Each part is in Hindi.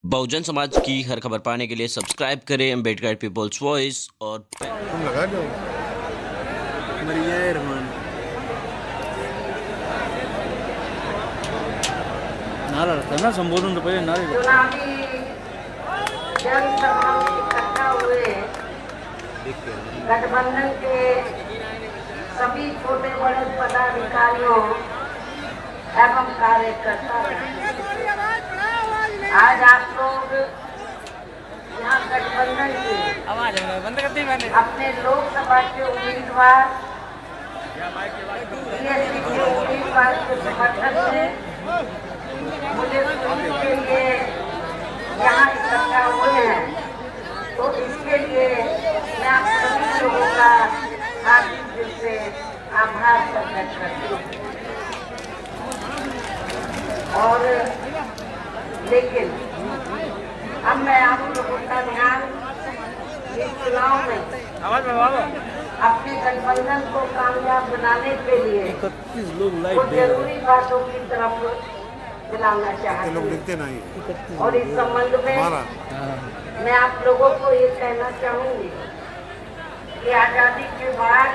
बहुजन समाज की हर खबर पाने के लिए सब्सक्राइब करें अम्बेडकर पीपल्स वॉइस और तुम लगा दो रहमान नारा रखता ना संबोधन तो पहले नारे चुनावी जनसभा में इकट्ठा हुए गठबंधन के सभी छोटे बड़े पदाधिकारियों एवं कार्यकर्ता, आज आप लोग यहाँ गठबंधन के अपने लोकसभा के उम्मीदवार के उम्मीदवार के समर्थन में मुझे सुनने के लिए यहाँ इकट्ठा हुए हैं, तो इसके लिए मैं आप सभी लोगों का हार्दिक दिल से आभार प्रकट करती हूँ। और लेकिन अब मैं आप लोगों का ध्यान इस चुनाव में अपने गठबंधन को कामयाब बनाने के लिए कुछ जरूरी बातों की तरफ दिलाना चाहती हूँ। और इस संबंध में मैं आप लोगों को ये कहना चाहूंगी कि आजादी के बाद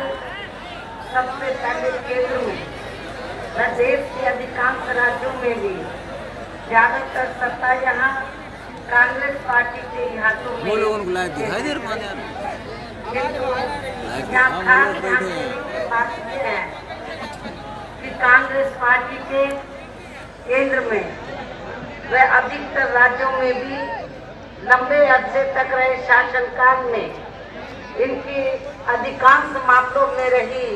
सबसे पहले केंद्र में व देश के अधिकांश राज्यों में भी ज्यादातर सत्ता यहाँ कांग्रेस पार्टी के हाथों में बात यह है कि कांग्रेस पार्टी के केंद्र में व अधिकतर राज्यों में भी लंबे अरसे तक रहे शासनकाल में इनकी अधिकांश मामलों में रही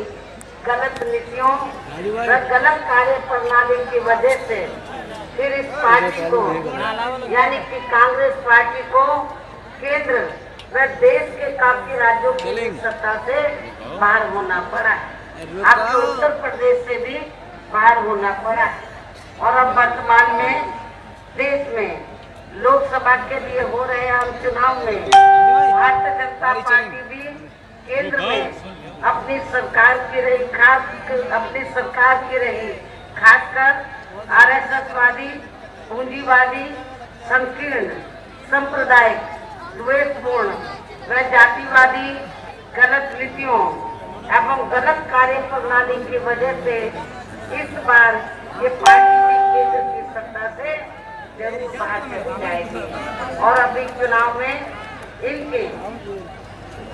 गलत नीतियों व गलत कार्य प्रणाली की वजह से फिर इस पार्टी को यानी कि कांग्रेस पार्टी को केंद्र व देश के काफी राज्यों की सत्ता से बाहर होना पड़ा है। आपको उत्तर प्रदेश से भी बाहर होना पड़ा है। और अब वर्तमान में देश में लोकसभा के लिए हो रहे आम चुनाव में भारतीय जनता पार्टी भी केंद्र में अपनी सरकार की रही खासकर आरएसएसवादी, पूंजीवादी, संकीर्ण, सांप्रदायिक, द्वेषपूर्ण व जातिवादी गलत नीतियों एवं गलत कार्य प्रणाली की वजह से इस बार ये पार्टी भी केंद्र की सत्ता से जरूर बाहर चली जाएगी। और अभी चुनाव में इनके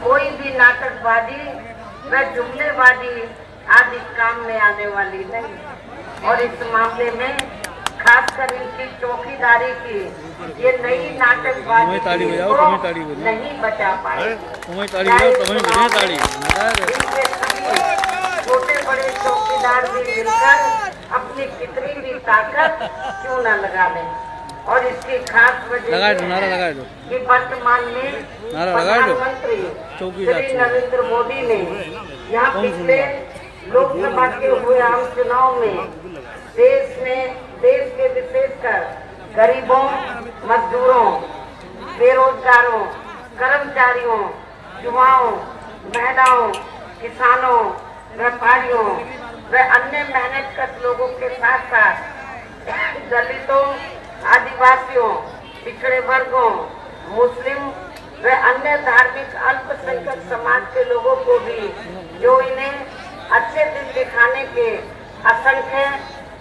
कोई भी नाटकबाजी व जुमलेबाजी आदि काम में आने वाली नहीं। और इस मामले में खासकर इनकी चौकीदारी की ये नई नाटकबाजी नहीं बचा पाए। छोटे बड़े चौकीदार भी मिलकर अपनी कितनी भी ताकत क्यों न लगा लें। और इसकी खास वजह कि वर्तमान में प्रधानमंत्री श्री नरेंद्र मोदी ने यहाँ पिछले लोकसभा के हुए आम चुनाव में देश के विशेषकर गरीबों, मजदूरों, बेरोजगारों, कर्मचारियों, युवाओं, महिलाओं, किसानों, व्यापारियों व अन्य मेहनतकश लोगों के साथ साथ दलितों, आदिवासियों, पिछड़े वर्गों, मुस्लिम व अन्य धार्मिक अल्पसंख्यक समाज के लोगों को भी जो इन्हें अच्छे दिन दिखाने के असंख्य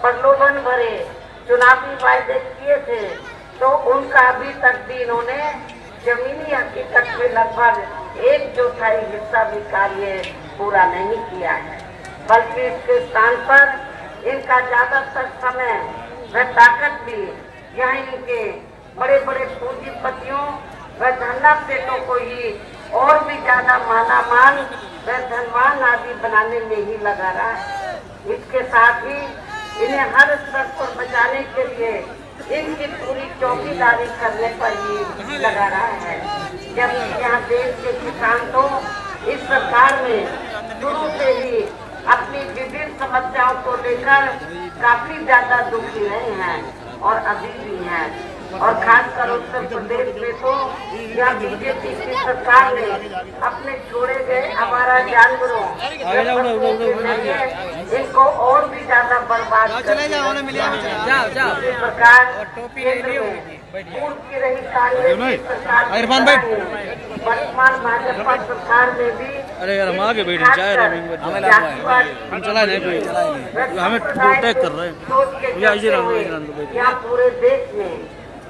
प्रलोभन भरे चुनावी वायदे किए थे, तो उनका अभी तक भी इन्होंने जमीनी हकीकत में लगभग 1/4 हिस्सा भी कार्य पूरा नहीं किया है, बल्कि इसके स्थान पर इनका ज्यादातर समय व ताकत भी यहाँ इनके बड़े बड़े पूंजीपतियों व धन्ना सेठों को ही और भी ज्यादा मालामाल व धनवान आदि बनाने में ही लगा रहा है। इसके साथ ही इन्हें हर स्तर पर बचाने के लिए इनकी पूरी चौकीदारी करने पर ही लगा रहा है। जब यहाँ देश के किसान तो इस सरकार में शुरू से ही अपनी विभिन्न समस्याओं को लेकर काफी ज्यादा दुखी रहे हैं और अभी भी हैं। और खासकर उत्तर प्रदेश में तो यहाँ बीजेपी की सरकार ने अपने छोड़े गए आवारा जानवरों इनको और भी ज्यादा बर्बाद करते इसी प्रकार केंद्र में पूर्व की रही कांग्रेस सरकार इरफान भाई। वर्तमान भाजपा सरकार में भी अरे यार हम आगे बैठ जाए हम चला नहीं कोई हमें प्रोटेक्ट कर रहे हैं यहाँ पूरे देश में,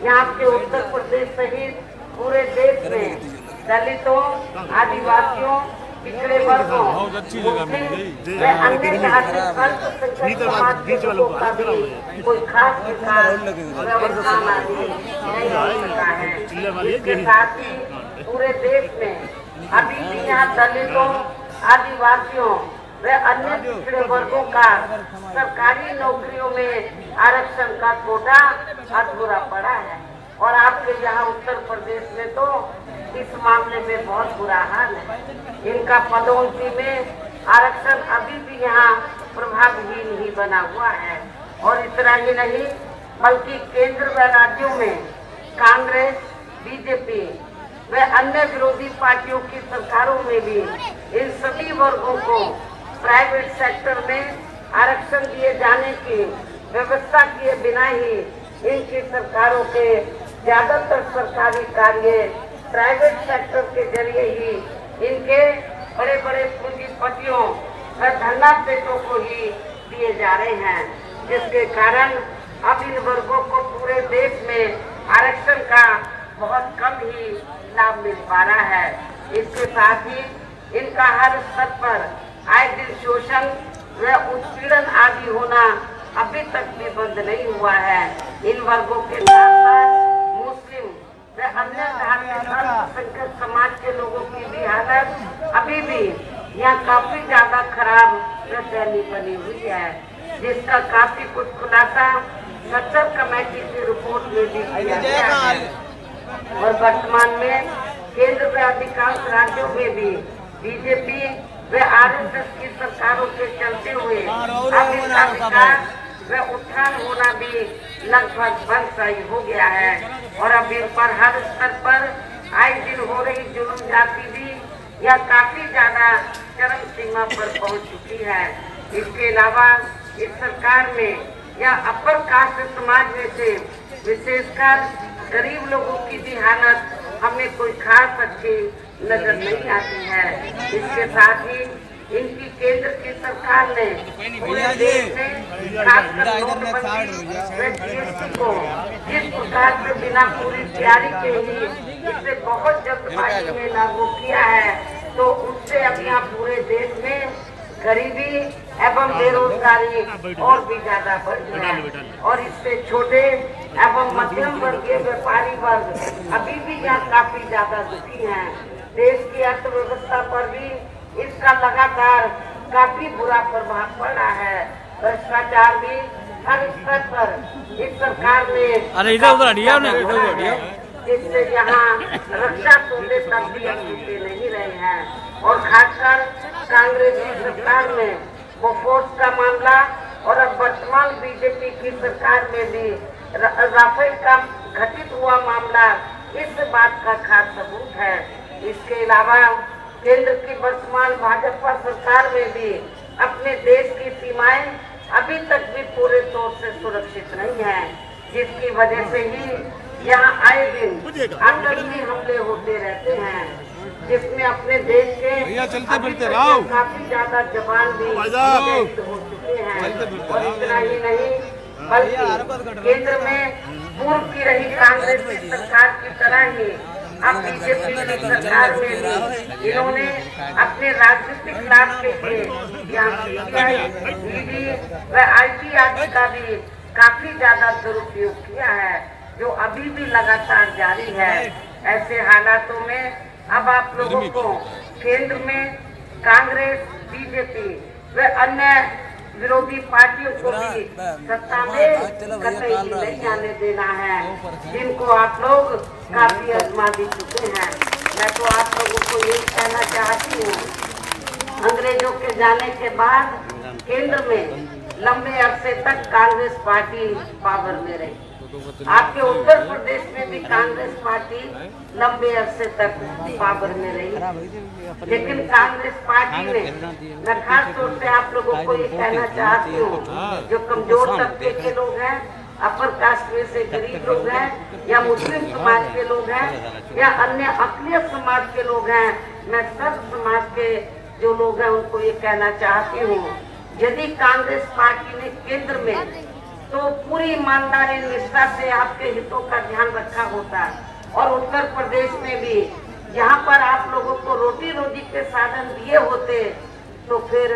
यहाँ के उत्तर प्रदेश सहित पूरे देश में दलितों, आदिवासियों, पिछड़े वर्गों, मुस्लिम व अन्य जाति अल्पसंख्यक समाज के लोगों का भी कोई खास विकास व्यवस्था नहीं हो सका है। इसके साथ ही पूरे देश में अभी भी यहाँ दलितों, आदिवासियों व अन्य पिछड़े वर्गों का सरकारी नौकरियों में आरक्षण का कोटा अधूरा पड़ा है। और आपके यहाँ उत्तर प्रदेश में तो इस मामले में बहुत बुरा हाल है। इनका पदोन्नति में आरक्षण अभी भी यहाँ प्रभावहीन ही बना हुआ है। और इतना ही नहीं बल्कि केंद्र व राज्यों में कांग्रेस, बीजेपी व अन्य विरोधी पार्टियों की सरकारों में भी इन सभी वर्गों को प्राइवेट सेक्टर में आरक्षण दिए जाने की व्यवस्था किए बिना ही इनकी सरकारों के ज्यादातर सरकारी कार्य प्राइवेट सेक्टर के जरिए ही इनके बड़े बड़े पूंजीपतियों व धनापेटों को ही दिए जा रहे हैं, जिसके कारण अब इन वर्गों को पूरे देश में आरक्षण का बहुत कम ही लाभ मिल पा रहा है। इसके साथ ही इनका हर स्तर पर आए दिन शोषण व उत्पीड़न आदि होना अभी तक भी बंद नहीं हुआ है। इन वर्गों के साथ साथ मुस्लिम व अन्य अल्पसंख्यक समाज के लोगों की भी हालत अभी भी यहाँ काफी ज्यादा खराब व दयनीय बनी हुई है, जिसका काफी कुछ खुलासा सच्चर कमेटी की रिपोर्ट में भी किया गया है। और वर्तमान में केंद्र व अधिकांश राज्यों में भी बीजेपी व आरएसएस की सरकारों के चलते हुए अब इसका विकास व उत्थान होना भी लगभग बंद सही हो गया है। और अब इन पर हर स्तर पर आए दिन हो रही जुल्म जाति भी यह काफी ज्यादा चरम सीमा पर पहुंच चुकी है। इसके अलावा इस सरकार में या अपर कास्ट समाज में से विशेषकर गरीब लोगों की भी हालत हमें कोई खास अच्छी नजर नहीं आती है। इसके साथ ही इनकी केंद्र की सरकार ने पूरे देश में खासकर नोटबंदी व जीएसटी को जिस प्रकार से बिना पूरी तैयारी के ही इसे बहुत जल्दबाजी में लागू किया है, तो उससे अब यहाँ पूरे देश में गरीबी एवं बेरोजगारी और भी ज्यादा बढ़ गया है। और इससे छोटे एवं मध्यम वर्गीय व्यापारी वर्ग अभी भी यहाँ काफी ज्यादा दुखी हैं। देश की अर्थव्यवस्था पर भी इसका लगातार काफी बुरा प्रभाव पड़ रहा है। भ्रष्टाचार भी हर स्तर पर इस सरकार ने जिससे यहाँ रक्षा सूचे तक भी छूटे नहीं रहे हैं। और खासकर कांग्रेस की सरकार में बोफोर्स का मामला और अब वर्तमान बीजेपी की सरकार में भी राफेल का घटित हुआ मामला इस बात का खास सबूत है। इसके अलावा केंद्र की वर्तमान भाजपा सरकार में भी अपने देश की सीमाएं अभी तक भी पूरे तौर से सुरक्षित नहीं है, जिसकी वजह से ही यहाँ आए दिन आतंकी हमले होते रहते हैं, जिसमें अपने देश के काफी ज्यादा जवान भी शहीद हो चुके हैं। और इतना ही नहीं बल्कि केंद्र में पूर्व की रही कांग्रेस की सरकार की तरह ही अब बीजेपी की सरकार में भी इन्होंने अपने राजनीतिक लाभ के लिए यहाँ ईडी व आईटी आदि का भी काफी ज्यादा दुरुपयोग किया है, जो अभी भी लगातार जारी है। ऐसे हालातों में अब आप लोगों को केंद्र में कांग्रेस, बीजेपी व अन्य विरोधी पार्टियों को भी सत्ता में कतई नहीं आने देना है, जिनको आप लोग काफी आजमा भी चुके हैं। मैं तो आप लोगों को यही कहना चाहती हूँ, अंग्रेजों के जाने के बाद केंद्र में लंबे अरसे तक कांग्रेस पार्टी पावर में रही। आपके उत्तर प्रदेश में भी कांग्रेस पार्टी लंबे अरसे तक पावर में रही, लेकिन कांग्रेस पार्टी ने, मैं खास तौर से आप लोगों को ये कहना चाहती हूँ, जो कमजोर तबके के लोग हैं, अपर कास्ट में से गरीब लोग हैं, या मुस्लिम समाज के लोग हैं, या अन्य अकलियत समाज के लोग हैं, मैं सब समाज के जो लोग हैं उनको ये कहना चाहती हूँ, यदि कांग्रेस पार्टी ने केंद्र में तो पूरी ईमानदारी निष्ठा से आपके हितों का ध्यान रखा होता, और उत्तर प्रदेश में भी यहाँ पर आप लोगों को रोटी रोजी के साधन दिए होते, तो फिर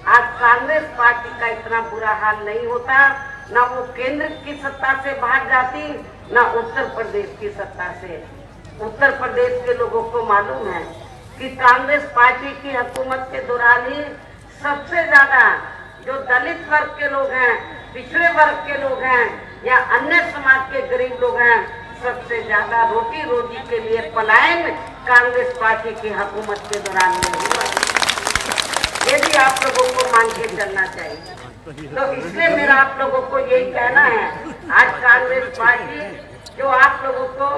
आज कांग्रेस पार्टी का इतना बुरा हाल नहीं होता, ना वो केंद्र की सत्ता से बाहर जाती, ना उत्तर प्रदेश की सत्ता से। उत्तर प्रदेश के लोगों को मालूम है कि कांग्रेस पार्टी की हुकूमत के दौरान ही सबसे ज्यादा जो दलित वर्ग के लोग हैं, पिछड़े वर्ग के लोग हैं, या अन्य समाज के गरीब लोग हैं, सबसे ज्यादा रोटी रोजी के लिए पलायन कांग्रेस पार्टी की हुकूमत के दौरान में हुआ। ये भी आप लोगों को मान के चलना चाहिए। तो इसलिए मेरा आप लोगों को यही कहना है, आज कांग्रेस पार्टी जो आप लोगों को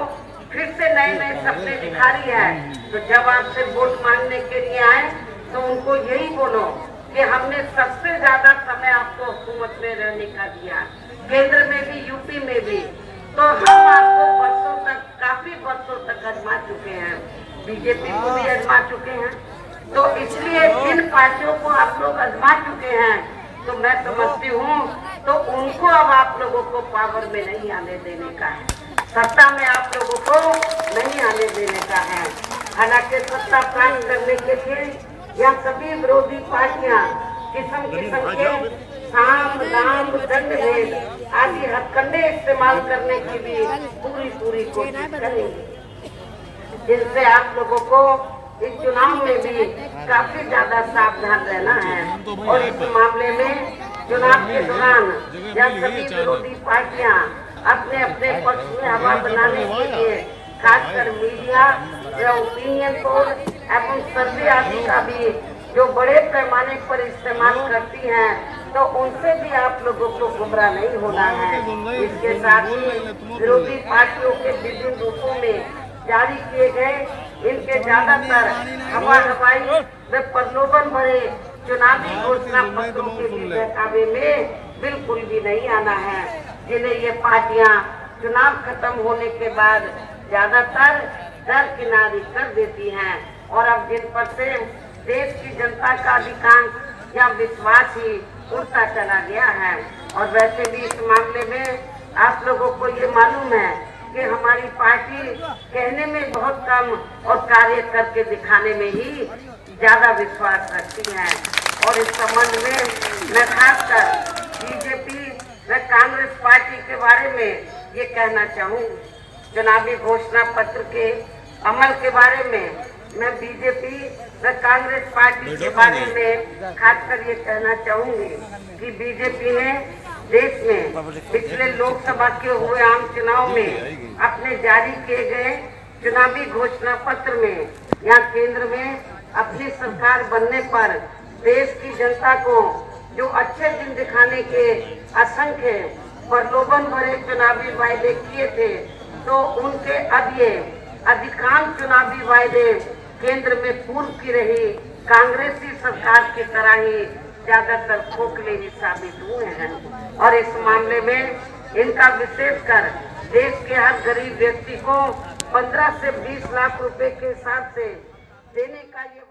फिर से नए नए सपने दिखा रही है, तो जब आपसे वोट मांगने के लिए आए तो उनको यही बोलो कि हमने सबसे ज्यादा समय आपको हुकूमत में रहने का दिया, केंद्र में भी, यूपी में भी, तो हम आपको वर्षों तक, काफी वर्षों तक आजमा चुके हैं, बीजेपी को भी आजमा चुके हैं, तो इसलिए जिन पार्टियों को आप लोग आजमा चुके हैं, तो मैं समझती हूँ तो उनको अब आप लोगों को पावर में नहीं आने देने का है, सत्ता में आप लोगों को नहीं आने देने का है। हालांकि सत्ता प्राप्त करने के लिए यह सभी विरोधी पार्टियां किस्म किस्म के साम दाम दंड भेद आदि हथकंडे इस्तेमाल करने की भी पूरी कोशिश करेंगे, जिनसे आप लोगों को इस चुनाव में भी काफी ज्यादा सावधान रहना है। और इस मामले में चुनाव के दौरान यह सभी विरोधी पार्टियां अपने अपने पक्ष में हवा बनाने के लिए खासकर मीडिया या ओपिनियन पोल एवं सर्वे आदि का भी जो बड़े पैमाने पर इस्तेमाल करती हैं, तो उनसे भी आप लोगों को गुमराह नहीं होना है। इसके साथ ही विरोधी पार्टियों के विभिन्न रूपों में जारी किए गए इनके ज्यादातर हवाई व प्रलोभन भरे चुनावी घोषणा पत्रों के बहकावे में बिल्कुल भी नहीं आना है, जिन्हें ये पार्टियां चुनाव खत्म होने के बाद ज्यादातर दरकिनारी कर देती हैं, और अब जिन पर से देश की जनता का अधिकांश या विश्वास ही उड़ता चला गया है। और वैसे भी इस मामले में आप लोगों को ये मालूम है कि हमारी पार्टी कहने में बहुत कम और कार्य करके दिखाने में ही ज्यादा विश्वास रखती है। और इस संबंध में मैं खासकर बीजेपी व कांग्रेस पार्टी के बारे में ये कहना चाहूँगी, चुनावी घोषणा पत्र के अमल के बारे में मैं बीजेपी व कांग्रेस पार्टी के बारे में खासकर ये कहना चाहूँगी कि बीजेपी ने देश में पिछले लोकसभा के हुए आम चुनाव में अपने जारी किए गए चुनावी घोषणा पत्र में यहाँ केंद्र में अपनी सरकार बनने पर देश की जनता को जो अच्छे दिन दिखाने के असंख्य प्रलोभन भरे चुनावी वायदे किए थे, तो उनके अब ये अधिकांश चुनावी वायदे केंद्र में पूर्व की रही कांग्रेसी सरकार की तरह ही ज्यादातर खोखले ही साबित हुए हैं। और इस मामले में इनका विशेषकर देश के हर गरीब व्यक्ति को 15 से 20 लाख रुपए के हिसाब से देने का ये